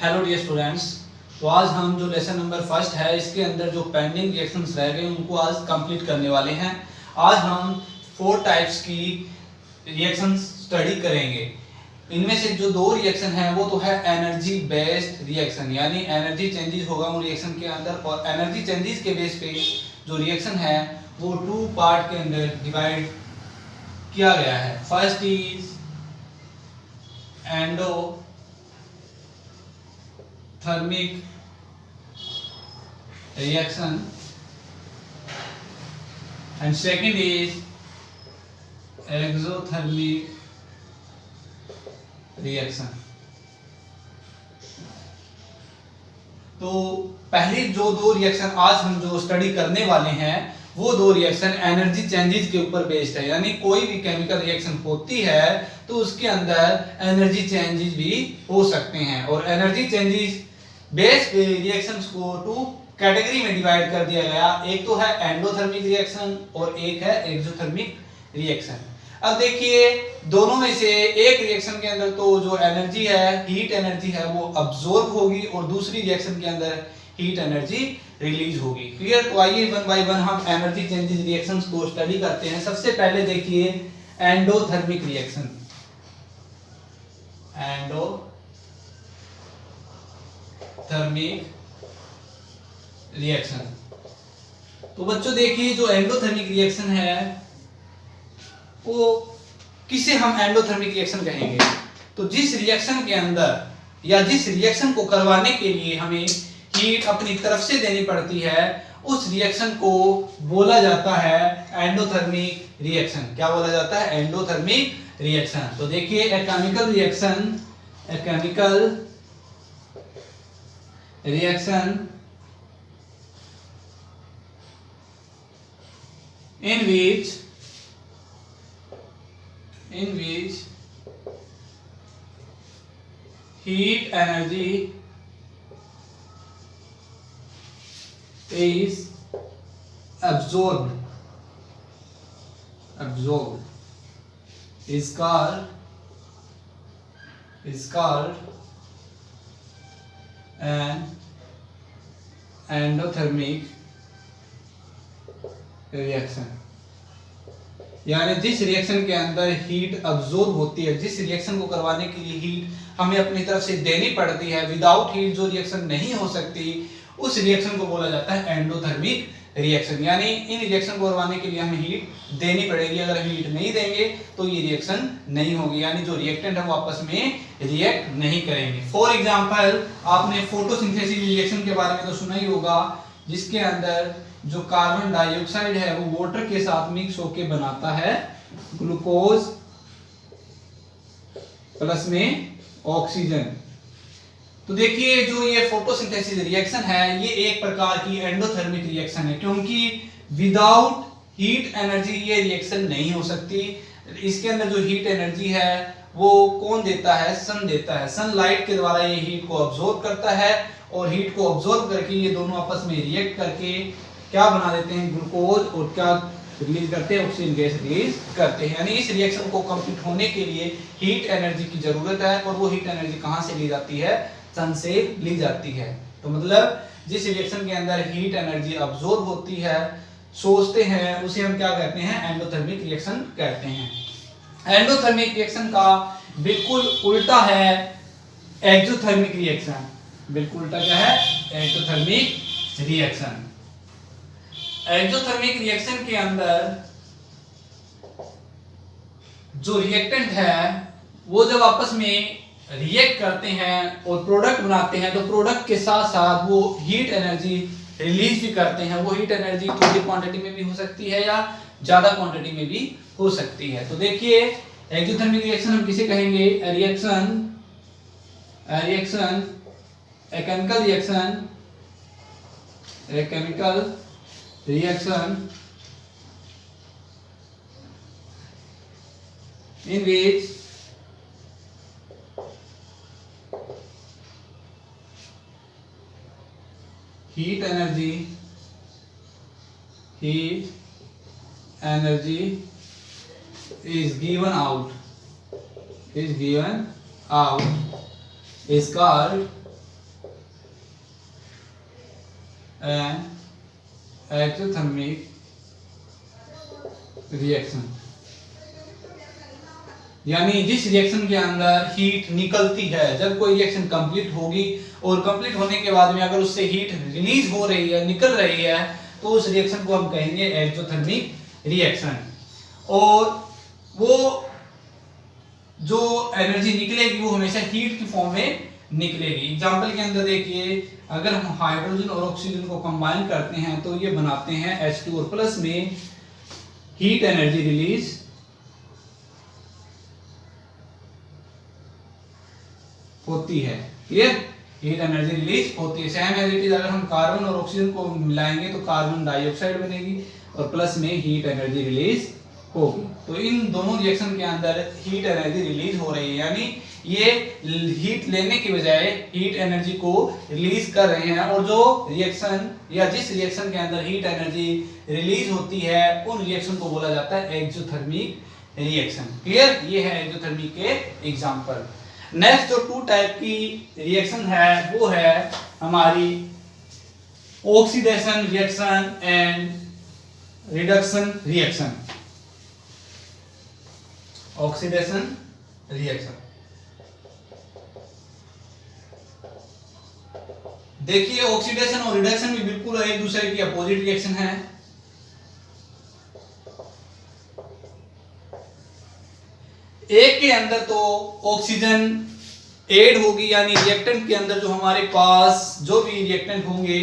Hello dear students. तो आज हम जो लेसन नंबर फर्स्ट है इसके अंदर जो पेंडिंग रिएक्शंस रह गए उनको आज कंप्लीट करने वाले हैं। आज हम 4 टाइप्स की रिएक्शंस स्टडी करेंगे। इनमें से जो 2 रिएक्शन है वो तो है एनर्जी बेस्ड रिएक्शन, यानी एनर्जी चेंजेस होगा उन रिएक्शन के अंदर, और एनर्जी चेंजेस के बेस पे जो रिएक्शन है वो 2 पार्ट के अंदर डिवाइड किया गया है। First is endothermic reaction and second is exothermic reaction। तो पहली जो 2 रिएक्शन आज हम जो स्टडी करने वाले हैं वो 2 रिएक्शन एनर्जी चेंजेस के ऊपर बेस्ड है, यानी कोई भी केमिकल रिएक्शन होती है तो उसके अंदर एनर्जी चेंजेस भी हो सकते हैं, और एनर्जी चेंजेस बेस पे रिएक्शंस को 2 कैटेगरी में डिवाइड कर दिया गया। एक तो है एंडोथर्मिक रिएक्शन और एक है एक्सोथर्मिक रिएक्शन। अब देखिए दोनों में से एक रिएक्शन के अंदर तो जो एनर्जी है, हीट एनर्जी है, वो अब्सॉर्ब होगी और दूसरी रिएक्शन के अंदर हीट एनर्जी रिलीज होगी। क्लियर? तो आइए वन बाय वन हम एनर्जी चेंजेस रिएक्शंस को स्टडी करते हैं। सबसे पहले देखिए एंडोथर्मिक रिएक्शन। Endothermic reaction. तो बच्चों देखिए जो एंडोथर्मिक रिएक्शन है वो किसे हम एंडोथर्मिक रिएक्शन कहेंगे? तो जिस रिएक्शन के अंदर या जिस रिएक्शन को करवाने के लिए हमें हीट अपनी तरफ से देनी पड़ती है उस रिएक्शन को बोला जाता है एंडोथर्मिक रिएक्शन। क्या बोला जाता है? Endothermic reaction. तो देखिए a chemical reaction in which heat energy is absorbed is called an endothermic reaction. यानी जिस रिएक्शन के अंदर हीट अब्सॉर्ब होती है, जिस रिएक्शन को करवाने के लिए हीट हमें अपनी तरफ से देनी पड़ती है, विदाउट हीट जो रिएक्शन नहीं हो सकती, उस रिएक्शन को बोला जाता है एंडोथर्मिक रिएक्शन। यानी इन रिएक्शन को करवाने के लिए हमें हीट देनी पड़ेगी, अगर हम हीट नहीं देंगे तो ये रिएक्शन नहीं होगी, यानी जो रिएक्टेंट है वो आपस में रिएक्ट नहीं करेंगे। फॉर एग्जांपल आपने फोटोसिंथेसिस रिएक्शन के बारे में तो सुना ही होगा, जिसके अंदर जो कार्बन डाइऑक्साइड है वो वाटर के साथ मिक्स होकर बनाता है ग्लूकोज प्लस में ऑक्सीजन। तो देखिए जो ये फोटोसिंथेसिस रिएक्शन है ये एक प्रकार की एंडोथर्मिक रिएक्शन है, क्योंकि विदाउट हीट एनर्जी ये रिएक्शन नहीं हो सकती। इसके अंदर जो हीट एनर्जी है वो कौन देता है? सन देता है। सनलाइट के द्वारा ये हीट को अब्सॉर्ब करता है और हीट को अब्सॉर्ब करके ये दोनों आपस में रिएक्ट करके क्या बना देते हैं? ग्लूकोज, और क्या रिलीज करते हैं? ऑक्सीजन गैस रिलीज करते हैं। यानी इस रिएक्शन को कंप्लीट होने के लिए हीट एनर्जी की जरूरत है, और वो हीट एनर्जी कहां से ली जाती है? सन से ली जाती है। तो मतलब जिस रिएक्शन के अंदर हीट एनर्जी अब्सॉर्ब होती है, सोचते हैं, उसे हम क्या कहते हैं? एंडोथर्मिक रिएक्शन कहते हैं। एंडोथर्मिक रिएक्शन का बिल्कुल उल्टा है एक्सोथर्मिक रिएक्शन। बिल्कुल उल्टा क्या है? Exothermic reaction. एक्सोथर्मिक रिएक्शन के अंदर जो रिएक्टेंट है वो जब आपस में रिएक्ट करते हैं और प्रोडक्ट बनाते हैं, तो प्रोडक्ट के साथ साथ वो हीट एनर्जी रिलीज भी करते हैं। वो हीट एनर्जी थोड़ी क्वांटिटी में भी हो सकती है या ज्यादा क्वांटिटी में भी हो सकती है। तो देखिए एक्सोथर्मिक रिएक्शन हम किसे कहेंगे? a chemical reaction in which heat energy is given out is called an exothermic reaction, यानी जिस रिएक्शन के अंदर हीट निकलती है, जब कोई रिएक्शन कंप्लीट होगी और कंप्लीट होने के बाद में अगर उससे हीट रिलीज हो रही है, निकल रही है, तो उस रिएक्शन को हम कहेंगे एक्सोथर्मिक रिएक्शन। और वो जो एनर्जी निकलेगी वो हमेशा हीट की फॉर्म में निकलेगी। एग्जांपल के अंदर देखिए, अगर हम हाइड्रोजन और ऑक्सीजन को कंबाइन करते हैं तो ये बनाते हैं H2 और प्लस में हीट एनर्जी रिलीज होती है। क्लियर? हीट एनर्जी रिलीज होती है। सेम एज इट इज अगर हम कार्बन और ऑक्सीजन को मिलाएंगे तो कार्बन डाइऑक्साइड बनेगी और प्लस में हीट एनर्जी रिलीज होगी। तो इन दोनों रिएक्शन के अंदर हीट एनर्जी रिलीज हो रही है, यानी ये हीट लेने की बजाय हीट एनर्जी को रिलीज कर रहे हैं। और जो रिएक्शन या जिस रिएक्शन के अंदर हीट एनर्जी रिलीज होती है उन रिएक्शन को बोला जाता है एक्सोथर्मिक रिएक्शन। क्लियर? ये है एक्सोथर्मिक के एग्जांपल। नेक्स्ट जो टू टाइप की रिएक्शन है वो है हमारी oxidation reaction and reduction reaction. Oxidation reaction, देखिए ऑक्सीडेशन और रिडक्शन भी बिल्कुल एक दूसरे की अपोजिट रिएक्शन है। एक के अंदर तो ऑक्सीजन ऐड होगी, यानी रिएक्टेंट के अंदर जो हमारे पास जो भी रिएक्टेंट होंगे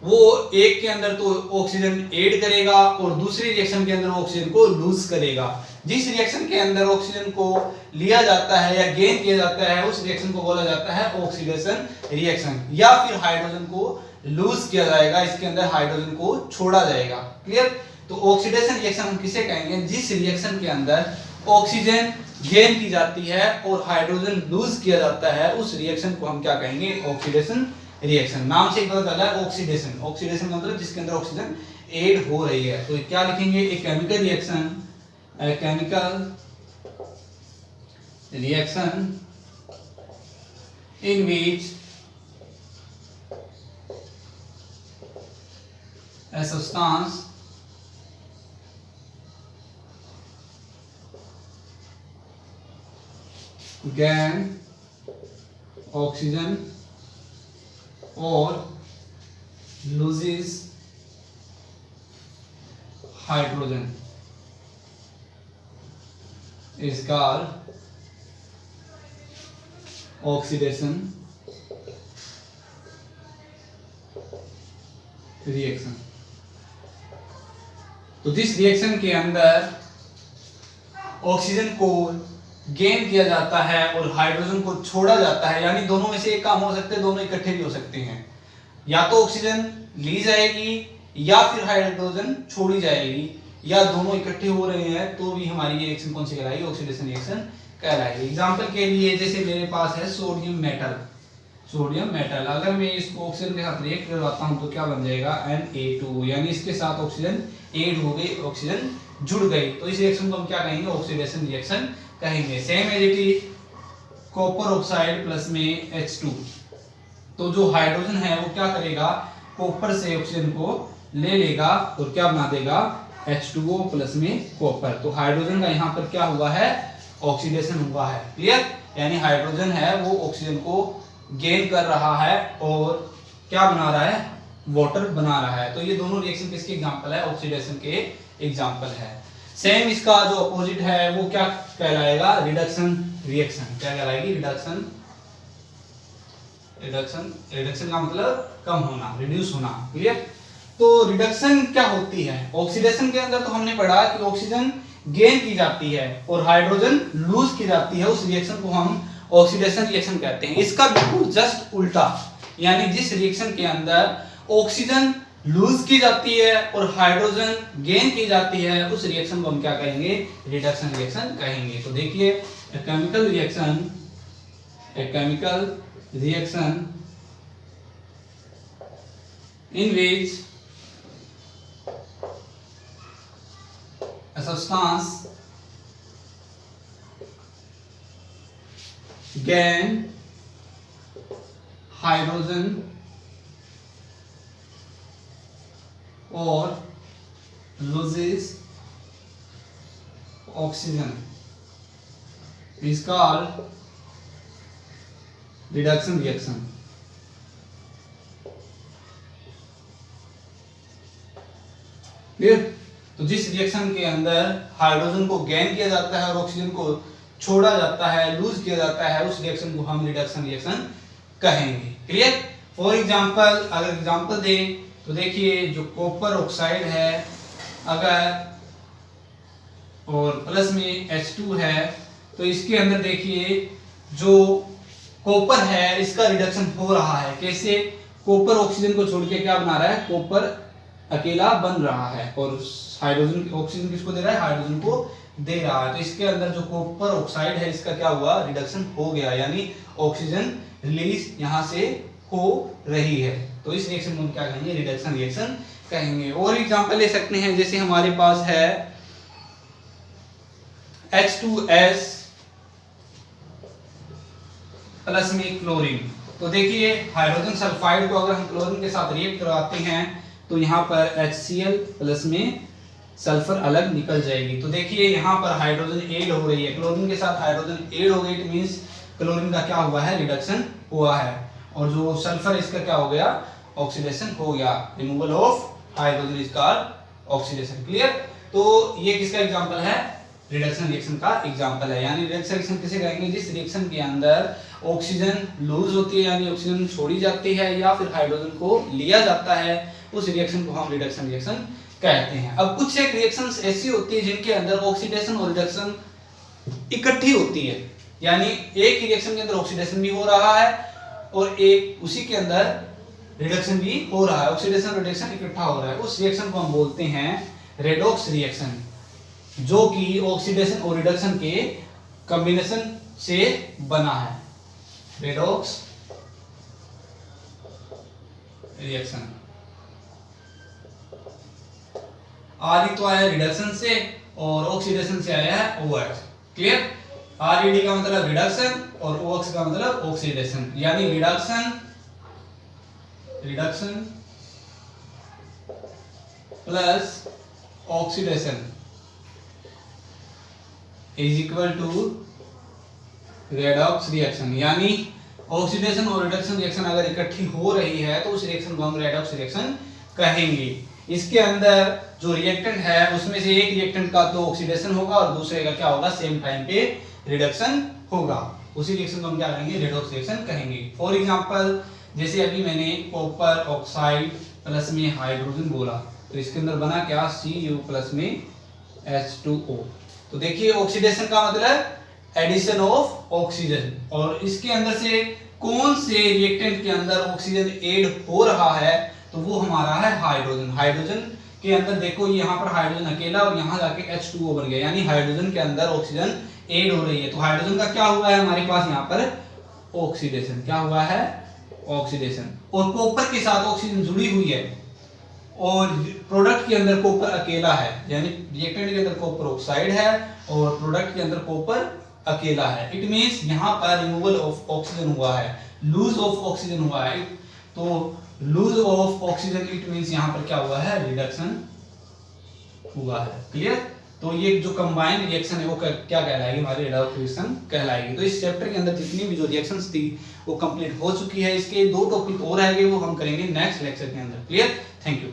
वो एक के अंदर तो ऑक्सीजन ऐड करेगा और दूसरी रिएक्शन के अंदर ऑक्सीजन को लूज करेगा। जिस रिएक्शन के अंदर ऑक्सीजन को लिया जाता है या गेन किया जाता है उस रिएक्शन को बोला जाता है ऑक्सीडेशन रिएक्शन। या फिर हाइड्रोजन को लूज किया जाएगा, इसके अंदर हाइड्रोजन को छोड़ा जाएगा। क्लियर? तो ऑक्सीडेशन रिएक्शन हम किसे कहेंगे? जिस रिएक्शन के अंदर ऑक्सीजन गेन की जाती है और हाइड्रोजन लूज किया जाता है उस रिएक्शन को हम क्या कहेंगे? Oxidation reaction. नाम से पता चला है ऑक्सीडेशन। ऑक्सीडेशन का मतलब जिसके अंदर ऑक्सीजन ऐड हो रही है। तो क्या लिखेंगे? A chemical reaction, a chemical reaction in which a substance gain oxygen or loses hydrogen is called oxidation reaction. तो जिस रिएक्शन के अंदर ऑक्सीजन को गेन किया जाता है और हाइड्रोजन को छोड़ा जाता है, यानी दोनों में से एक काम हो सकते हैं, दोनों इकट्ठे भी हो सकते हैं। या तो ऑक्सीजन ली जाएगी या फिर हाइड्रोजन छोड़ी जाएगी, या दोनों इकट्ठे हो रहे हैं, तो भी हमारी ये रिएक्शन कौन सी कहलाएगी? ऑक्सीडेशन रिएक्शन कहलाएगी। एग्जाम्पल के लिए जैसे मेरे पास है सोडियम मेटल। सोडियम मेटल अगर मैं इसको ऑक्सीजन के साथ रिएक्ट करवाता हूं तो क्या बन जाएगा? Na2, यानी इसके साथ ऑक्सीजन ऐड हो गई, ऑक्सीजन जुड़ गई। तो इस रिएक्शन को हम क्या कहेंगे? ऑक्सीडेशन रिएक्शन कहेंगे। Same as it is copper oxide plus में H2। तो जो हाइड्रोजन है वो क्या करेगा? कॉपर से ऑक्सीजन को ले लेगा और क्या बना देगा? H2O प्लस में कॉपर। तो हाइड्रोजन का यहाँ पर क्या हुआ है? ऑक्सीडेशन हुआ है। क्लियर? यानी हाइड्रोजन है वो ऑक्सीजन को गेन कर रहा है और क्या बना रहा है? वाटर बना रहा है। तो ये दोनों रिएक्शन किसके एग्जांपल है? ऑक्सीडेशन के एग्जांपल है। सेम इसका जो अपोजिट है वो क्या कहलाएगा? Reduction reaction. क्या कहलाएगी? रिडक्शन। रिडक्शन, रिडक्शन का मतलब कम होना, रिड्यूस होना। क्लियर? तो रिडक्शन क्या होती है? ऑक्सीडेशन के अंदर तो हमने पढ़ा कि ऑक्सीजन गेन की जाती है और हाइड्रोजन लूज की जाती है, उस रिएक्शन को हम ऑक्सीडेशन रिएक्शन कहते हैं। इसका बिल्कुल जस्ट उल्टा, यानी जिस रिएक्शन के अंदर ऑक्सीजन लूज की जाती है और हाइड्रोजन गेन की जाती है उस रिएक्शन को हम क्या कहेंगे? रिडक्शन रिएक्शन कहेंगे। तो देखिए chemical reaction, a chemical reaction in which a substance gain hydrogen और loses oxygen is called reduction reaction। Clear? तो जिस रिएक्शन के अंदर हाइड्रोजन को गेन किया जाता है और ऑक्सीजन को छोड़ा जाता है, लूज किया जाता है, उस रिएक्शन को हम रिडक्शन रिएक्शन कहेंगे। क्लियर? फॉर एग्जांपल अगर एग्जांपल दें तो देखिए जो कॉपर ऑक्साइड है अगर और प्लस में H2 है तो इसके अंदर देखिए जो कॉपर है इसका रिडक्शन हो रहा है। कैसे? कॉपर ऑक्सीजन को छोड़ के क्या बना रहा है? कॉपर अकेला बन रहा है और हाइड्रोजन ऑक्सीजन किसको दे रहा है? हाइड्रोजन को दे रहा है। तो इसके अंदर जो कॉपर ऑक्साइड है इसका क्या हुआ? रिडक्शन हो गया, यानी ऑक्सीजन रिलीज यहां से हो रही है। तो इस रिएक्शन को हम क्या कहेंगे? रिडक्शन रिएक्शन कहेंगे। और एग्जांपल ले सकते हैं, जैसे हमारे पास है H2S प्लस में क्लोरीन। तो देखिए हाइड्रोजन सल्फाइड को अगर हम क्लोरीन के साथ रिएक्ट करवाते हैं तो यहाँ पर HCl प्लस में सल्फर अलग निकल जाएगी। तो देखिए यहाँ पर हाइड्रोजन ऐड हो रही है, क्लोरीन के साथ हाइड्रोजन ऐड हो गई, इट मींस क्लोरीन का क्या हुआ है? रिडक्शन हुआ है। और जो सल्फर इसका क्या हो गया? ऑक्सीडेशन हो गया। Removal of hydrogen is called oxidation. Clear? तो ये किसका एग्जांपल है? रिडक्शन रिएक्शन का एग्जांपल है। यानी रिडक्शन रिएक्शन किसे कहेंगे? जिस रिएक्शन के अंदर ऑक्सीजन लूज होती है यानी ऑक्सीजन छोड़ी जाती है या फिर हाइड्रोजन को लिया जाता है, उस रिएक्शन को हम रिडक्शन रिएक्शन कहते हैं। अब कुछ एक रिएक्शंस ऐसी होती है जिनके अंदर ऑक्सीडेशन और रिडक्शन इकट्ठी होती है, यानी एक ही रिएक्शन के अंदर ऑक्सीडेशन भी हो रहा है और एक उसी के अंदर रिडक्शन भी हो रहा है, ऑक्सीडेशन रिडक्शन इकट्ठा हो रहा है। उस रिएक्शन को हम बोलते हैं रेडॉक्स रिएक्शन, जो कि ऑक्सीडेशन और रिडक्शन के कॉम्बिनेशन से बना है। रेडॉक्स रिएक्शन आर तो आया रिडक्शन से और ऑक्सीडेशन से आया है OH। क्लियर? RED का मतलब रिडक्शन और OX का मतलब ऑक्सीडेशन, यानी reduction plus oxidation is equal to redox reaction. यानी ऑक्सीडेशन और रिडक्शन रिएक्शन अगर इकट्ठी हो रही है तो उस रिएक्शन को हम रेडॉक्स रिएक्शन कहेंगे। इसके अंदर जो रिएक्टेंट है उसमें से एक रिएक्टेंट का तो ऑक्सीडेशन होगा और दूसरे का क्या होगा? सेम टाइम पे रिडक्शन होगा। उसी रिएक्शन को हम क्या कहेंगे? रेडॉक्स रिएक्शन कहेंगे। फॉर एग्जांपल जैसे अभी मैंने कॉपर ऑक्साइड प्लस में हाइड्रोजन बोला तो इसके अंदर बना क्या? Cu प्लस में H2O। तो देखिए ऑक्सीडेशन का मतलब एडिशन ऑफ ऑक्सीजन, और इसके अंदर से कौन से रिएक्टेंट के अंदर ऑक्सीजन ऐड हो रहा है? तो वो हमारा है हाइड्रोजन। हाइड्रोजन के अंदर देखो यहाँ पर हाइड्रोजन अकेला और यहाँ जाके H2O बन गया, यानी हाइड्रोजन के अंदर ऑक्सीजन ऐड हो रही है। तो हाइड्रोजन का क्या हुआ है हमारे पास यहाँ पर? ऑक्सीडेशन। क्या हुआ है? ऑक्सीडेशन। और कॉपर के साथ ऑक्सीजन जुड़ी हुई है और प्रोडक्ट के अंदर कॉपर अकेला है, यानी रिएक्टेंट के अंदर कॉपर ऑक्साइड है और प्रोडक्ट के अंदर कॉपर अकेला है। इट मींस यहाँ पर रिमूवल ऑफ ऑक्सीजन हुआ है, लूज ऑफ ऑक्सीजन हुआ है। तो lose of oxygen it means यहाँ पर क्या हुआ है? रिडक्शन हुआ है। क्लियर? तो ये जो कंबाइंड रिएक्शन है वो क्या कहलाएगी? हमारी रेडॉक्स रिएक्शन कहलाएगी। तो इस चैप्टर के अंदर जितनी भी जो रिएक्शंस थी वो कंप्लीट हो चुकी है। इसके 2 टॉपिक और रह गए, वो हम करेंगे नेक्स्ट लेक्चर के अंदर। क्लियर? Thank you.